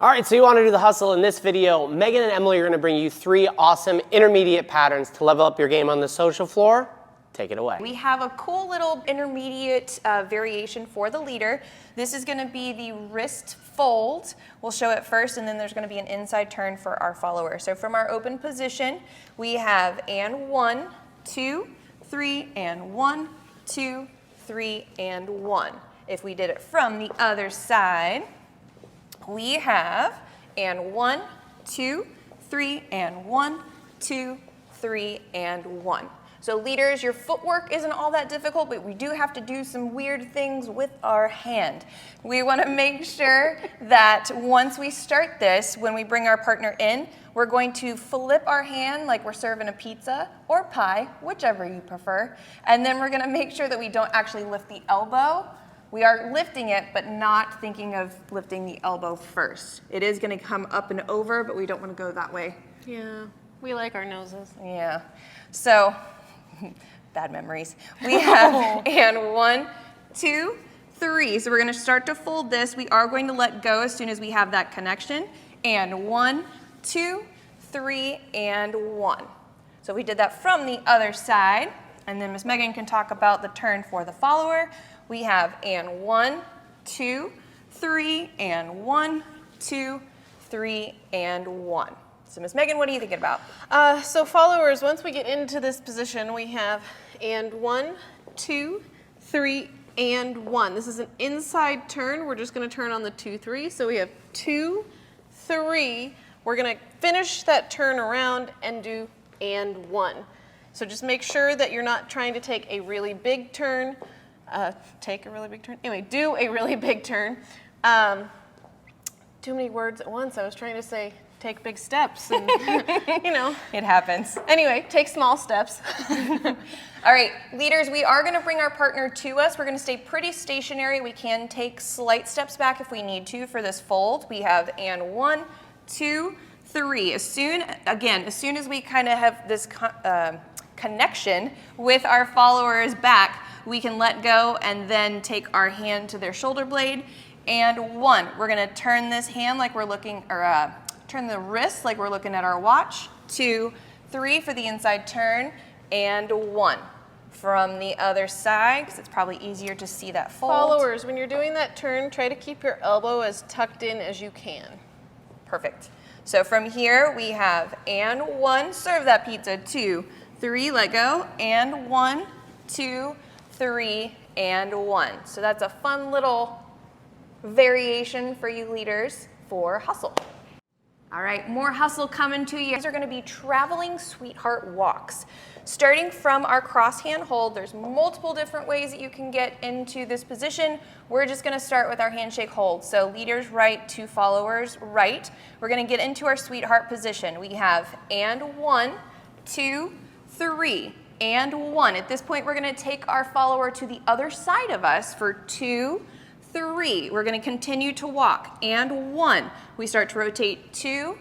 All right, so you want to do the hustle in this video. Megan and Emily are going to bring you 3 awesome intermediate patterns to level up your game on the social floor. Take it away. We have a cool little intermediate variation for the leader. This is going to be the wrist fold. We'll show it first, and then there's going to be an inside turn for our follower. So from our open position, we have and 1, 2, 3, and 1, 2, 3, and 1. If we did it from the other side, we have and 1, 2, 3, and 1, 2, 3, and 1. So leaders, your footwork isn't all that difficult, but we do have to do some weird things with our hand. We want to make sure that once we start this, when we bring our partner in, we're going to flip our hand like we're serving a pizza or pie, whichever you prefer. And then we're going to make sure that we don't actually lift the elbow. We are lifting it, but not thinking of lifting the elbow first. It is going to come up and over, but we don't want to go that way. Yeah, we like our noses. Yeah. So, bad memories. We have and 1, 2, 3. So we're going to start to fold this. We are going to let go as soon as we have that connection. And 1, 2, 3, and 1. So we did that from the other side. And then Miss Megan can talk about the turn for the follower. We have and 1, 2, 3, and 1, 2, 3, and 1. So Miss Megan, what are you thinking about? So followers, once we get into this position, we have and 1, 2, 3, and 1. This is an inside turn. We're just going to turn on the 2, 3. So we have 2, 3. We're going to finish that turn around and do and 1. So just make sure that you're not trying to take a really big turn. Anyway, do a really big turn. Too many words at once. I was trying to say take big steps, and you know. It happens. Anyway, take small steps. All right, leaders, we are going to bring our partner to us. We're going to stay pretty stationary. We can take slight steps back if we need to for this fold. We have and 1, 2, 3. As soon as we kind of have this connection with our followers back, we can let go and then take our hand to their shoulder blade. And 1, we're going to turn this hand like we're looking, or turn the wrist like we're looking at our watch. 2, 3 for the inside turn, and 1 from the other side, because it's probably easier to see that fold. Followers, when you're doing that turn, try to keep your elbow as tucked in as you can. Perfect. So from here, we have and 1, serve that pizza. 2, 3, let go, and 1, 2, 3, and 1. So that's a fun little variation for you leaders for hustle. All right, more hustle coming to you. These are going to be traveling sweetheart walks. Starting from our cross hand hold, there's multiple different ways that you can get into this position. We're just going to start with our handshake hold. So leaders right to followers right. We're going to get into our sweetheart position. We have and 1, 2, 3, and 1. At this point, we're going to take our follower to the other side of us for 2, 3. We're going to continue to walk. And 1. We start to rotate 2,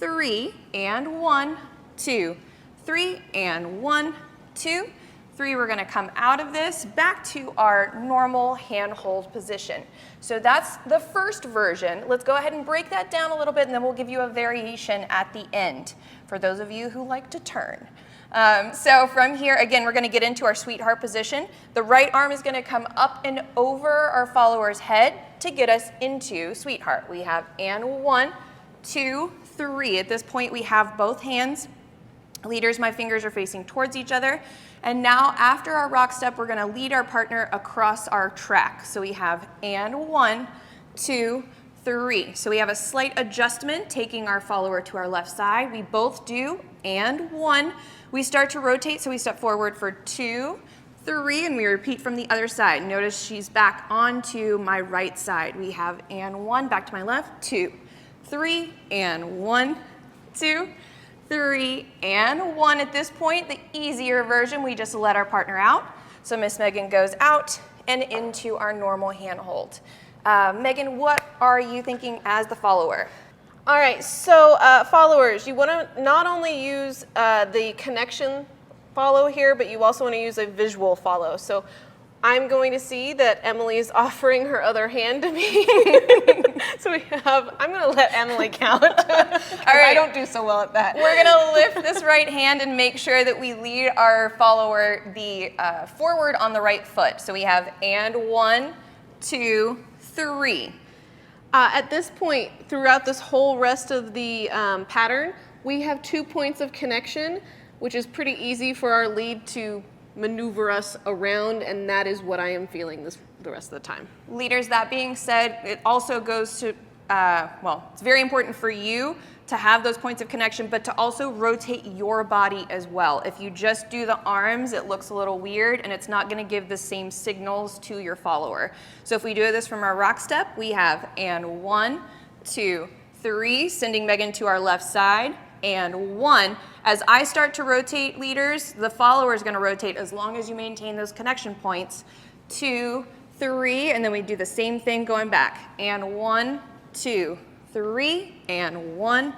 3, and 1, 2, 3, and 1, 2, 3. We're going to come out of this back to our normal hand hold position. So that's the first version. Let's go ahead and break that down a little bit, and then we'll give you a variation at the end for those of you who like to turn. So from here, again, we're going to get into our sweetheart position. The right arm is going to come up and over our follower's head to get us into sweetheart. We have and 1, 2, 3. At this point, we have both hands. Leaders, my fingers are facing towards each other. And now after our rock step, we're going to lead our partner across our track. So we have and 1, 2, 3. So we have a slight adjustment, taking our follower to our left side. We both do and 1. We start to rotate, so we step forward for 2, 3, and we repeat from the other side. Notice she's back onto my right side. We have and 1, back to my left, 2, 3, and 1, 2, 3, and 1. At this point, the easier version, we just let our partner out. So Miss Megan goes out and into our normal hand hold. Megan, what are you thinking as the follower? All right, so followers, you want to not only use the connection follow here, but you also want to use a visual follow. So I'm going to see that Emily is offering her other hand to me. So I'm going to let Emily count. All right. I don't do so well at that. We're gonna lift this right hand and make sure that we lead our follower forward on the right foot. So we have and 1, 2, 3. At this point, throughout this whole rest of the pattern, we have 2 points of connection, which is pretty easy for our lead to maneuver us around, and that is what I am feeling the rest of the time. Leaders, that being said, it also goes to, it's very important for you to have those points of connection, but to also rotate your body as well. If you just do the arms, it looks a little weird, and it's not gonna give the same signals to your follower. So if we do this from our rock step, we have and 1, 2, 3, sending Megan to our left side, and 1. As I start to rotate, leaders, the follower is gonna rotate as long as you maintain those connection points. 2, 3, and then we do the same thing going back. And 1, 2, 3, and 1,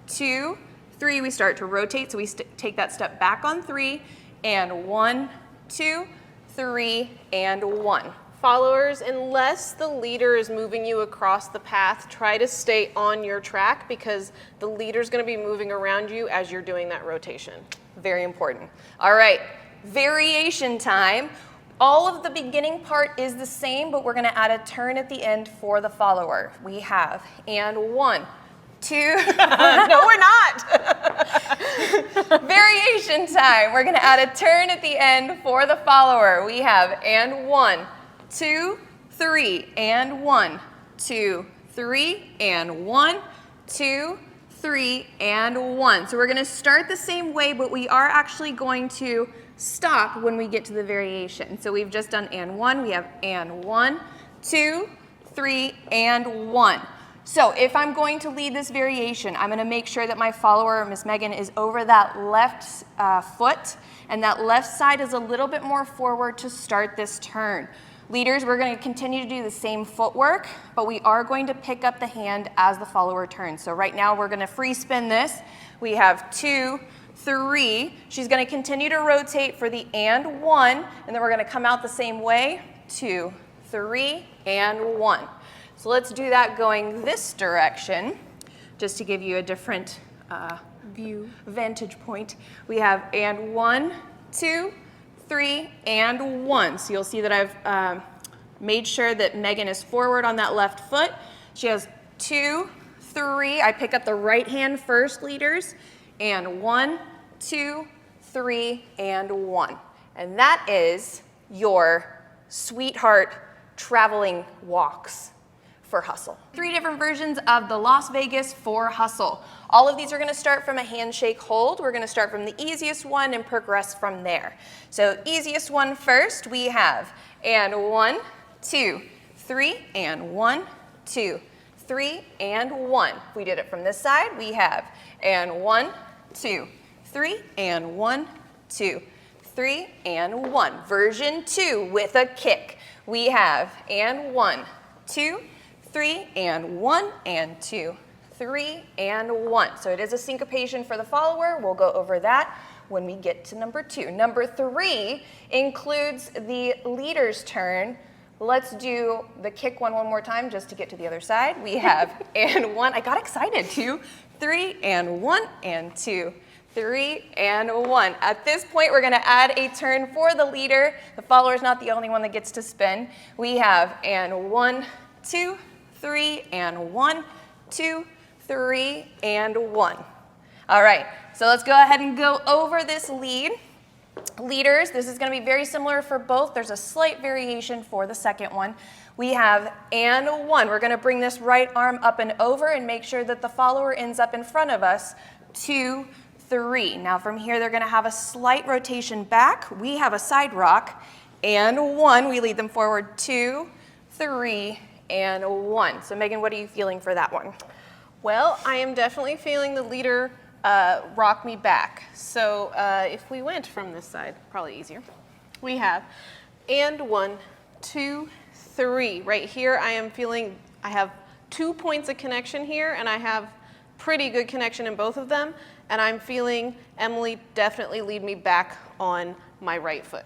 2, 3. We start to rotate, so we take that step back on 3, and 1, 2, 3, and 1. Followers, unless the leader is moving you across the path, try to stay on your track because the leader's gonna be moving around you as you're doing that rotation. Very important. All right, variation time. All of the beginning part is the same, but we're gonna add a turn at the end for the follower. We have and 1, 2. No, we're not. Variation time. We're gonna add a turn at the end for the follower. We have and 1, 2, 3, and 1, 2, 3, and 1, 2, 3, and 1. So we're gonna start the same way, but we are actually going to stop when we get to the variation. So we've just done and 1, we have and 1, 2, 3, and 1. So if I'm going to lead this variation, I'm gonna make sure that my follower, Miss Megan, is over that left foot, and that left side is a little bit more forward to start this turn. Leaders, we're going to continue to do the same footwork, but we are going to pick up the hand as the follower turns. So right now we're going to free spin this. We have 2, 3. She's going to continue to rotate for the and 1, and then we're going to come out the same way. 2, 3, and 1. So let's do that going this direction, just to give you a different vantage point. We have and 1, 2, 3, and 1. So you'll see that I've made sure that Megan is forward on that left foot. She has 2, 3. I pick up the right hand first, leaders, and 1, 2, 3, and 1. And that is your sweetheart traveling walks for hustle. 3 different versions of the Las Vegas for hustle. All of these are gonna start from a handshake hold. We're gonna start from the easiest one and progress from there. So easiest one first, we have and 1, 2, 3, and 1, 2, 3, and 1. We did it from this side, we have and 1, 2, 3, and 1, 2, 3, and 1. Version 2 with a kick. We have and 1, 2, 3, and 1, and 2, 3, and 1. So it is a syncopation for the follower. We'll go over that when we get to number 2. Number 3 includes the leader's turn. Let's do the kick one more time just to get to the other side. We have and 1. I got excited. 2, 3, and 1, and 2, 3, and 1. At this point, we're going to add a turn for the leader. The follower is not the only one that gets to spin. We have and 1, 2, 3, and 1, 2, 3, and 1. All right, so let's go ahead and go over this lead. Leaders, this is going to be very similar for both. There's a slight variation for the second one. We have and 1. We're going to bring this right arm up and over and make sure that the follower ends up in front of us. 2, 3. Now from here, they're going to have a slight rotation back. We have a side rock. And 1, we lead them forward. 2, 3, and 1. So Megan, what are you feeling for that one? Well, I am definitely feeling the leader rock me back. So if we went from this side, probably easier. We have and 1, 2, 3. Right here, I am feeling I have 2 points of connection here, and I have pretty good connection in both of them. And I'm feeling Emily definitely lead me back on my right foot.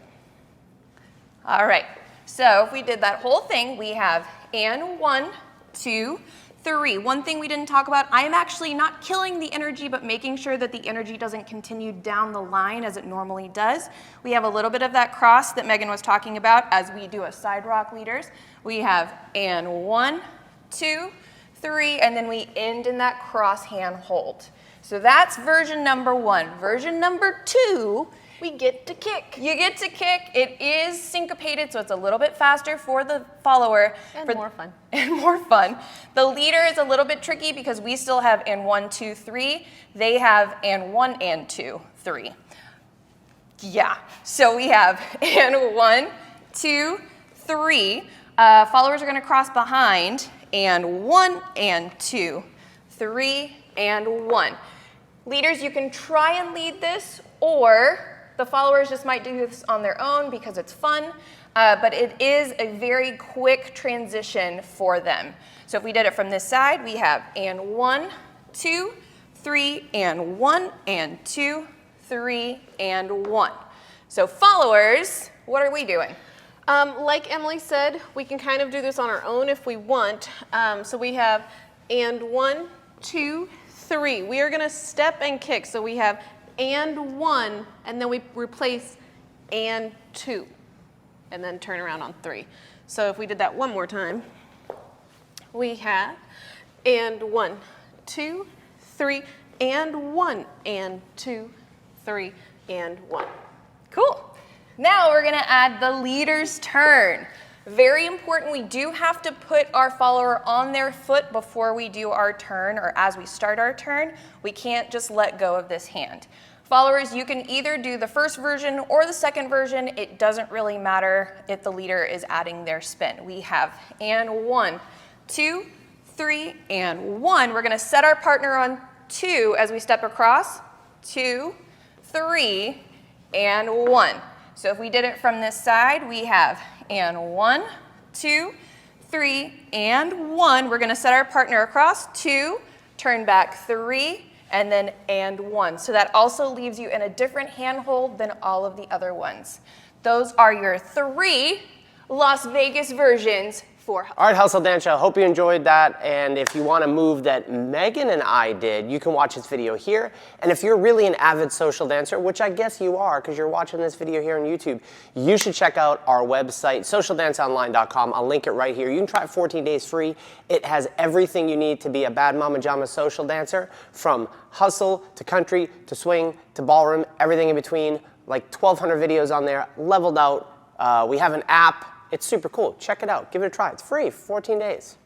All right. So if we did that whole thing, we have and 1, 2, 3. One thing we didn't talk about, I am actually not killing the energy, but making sure that the energy doesn't continue down the line as it normally does. We have a little bit of that cross that Megan was talking about as we do a side rock leaders. We have and 1, 2, 3, and then we end in that cross hand hold. So that's version number 1. Version number 2, We get to kick. you get to kick. It is syncopated, so it's a little bit faster for the follower. And more fun. And more fun. The leader is a little bit tricky because we still have and 1, 2, 3. They have and 1 and 2, 3. Yeah, so we have and 1, 2, 3. Followers are going to cross behind and 1 and 2, 3 and 1. Leaders, you can try and lead this, or the followers just might do this on their own because it's fun, but it is a very quick transition for them. So if we did it from this side, we have and 1, 2, 3, and 1, and 2, 3, and 1. So followers, what are we doing? Like Emily said, we can kind of do this on our own if we want. So we have and 1, 2, 3. We are going to step and kick. So we have and 1, and then we replace and 2, and then turn around on 3. So if we did that one more time, we have and 1, 2, 3, and 1, and 2, 3, and 1. Cool. Now we're gonna add the leader's turn. Very important, we do have to put our follower on their foot before we do our turn, or as we start our turn. We can't just let go of this hand. Followers, you can either do the first version or the second version. It doesn't really matter if the leader is adding their spin. We have and 1, 2, 3, and 1. We're gonna set our partner on 2 as we step across. 2, 3, and 1. So if we did it from this side, we have and 1, 2, 3, and 1. We're going to set our partner across, 2, turn back 3, and then and 1. So that also leaves you in a different handhold than all of the other ones. Those are your 3 Las Vegas versions for Hustle. All right, Hustle Dance Show, hope you enjoyed that. And if you want a move that Megan and I did, you can watch this video here. And if you're really an avid social dancer, which I guess you are because you're watching this video here on YouTube, you should check out our website, socialdanceonline.com. I'll link it right here. You can try it 14 days free. It has everything you need to be a bad mama jama social dancer, from hustle to country to swing to ballroom, everything in between. Like 1,200 videos on there, leveled out. We have an app. It's super cool. Check it out. Give it a try. It's free for 14 days.